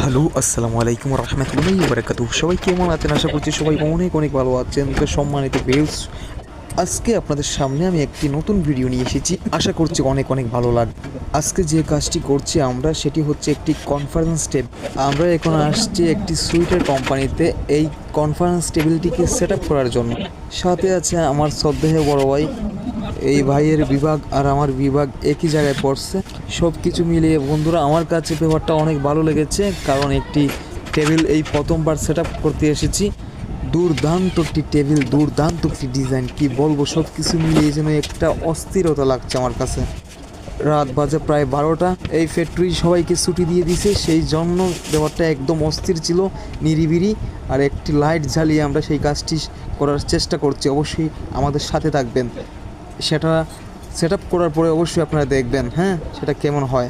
Hello, আসসালামু আলাইকুম রহমতুল্লাহি বারাকাতুহু। সবাই কেমন আছেন? আশা করছি সবাই অনেক অনেক ভালো আছেন। তো সম্মানিত ভিউয়ার্স, আজকে আপনাদের সামনে আমি একটি নতুন ভিডিও নিয়ে এসেছি। আশা করছি অনেক অনেক ভালো লাগবে। আজকে যে কাজটি করছি আমরা, সেটি হচ্ছে একটি কনফারেন্স টেবিল। আমরা এখন আসছি একটি সুইটের কোম্পানিতে এই কনফারেন্স টেবিলটিকে সেট আপ করার জন্য। সাথে আছে আমার শ্রদ্ধেয় বড় ভাই। এই ভাইয়ের বিভাগ আর আমার বিভাগ একই জায়গায় পড়ছে। সব কিছু মিলিয়ে বন্ধুরা আমার কাছে ব্যাপারটা অনেক ভালো লেগেছে, কারণ একটি টেবিল এই প্রথমবার সেট আপ করতে এসেছি। দুর্দান্ত একটি টেবিল, দুর্দান্ত একটি ডিজাইন, কি বলবো, সব কিছু মিলিয়ে যেন একটা অস্থিরতা লাগছে আমার কাছে। রাত বাজে প্রায় 12টা। এই ফ্যাক্টরি সবাইকে ছুটি দিয়ে দিছে, সেই জন্য ব্যাপারটা একদম অস্থির ছিল, নিরিবিলি। আর একটি লাইট জ্বালিয়ে আমরা সেই কাজটি করার চেষ্টা করছি। অবশ্যই আমাদের সাথে থাকবেন। সেটা সেট আপ করার পরে অবশ্যই আপনারা দেখবেন, হ্যাঁ, সেটা কেমন হয়।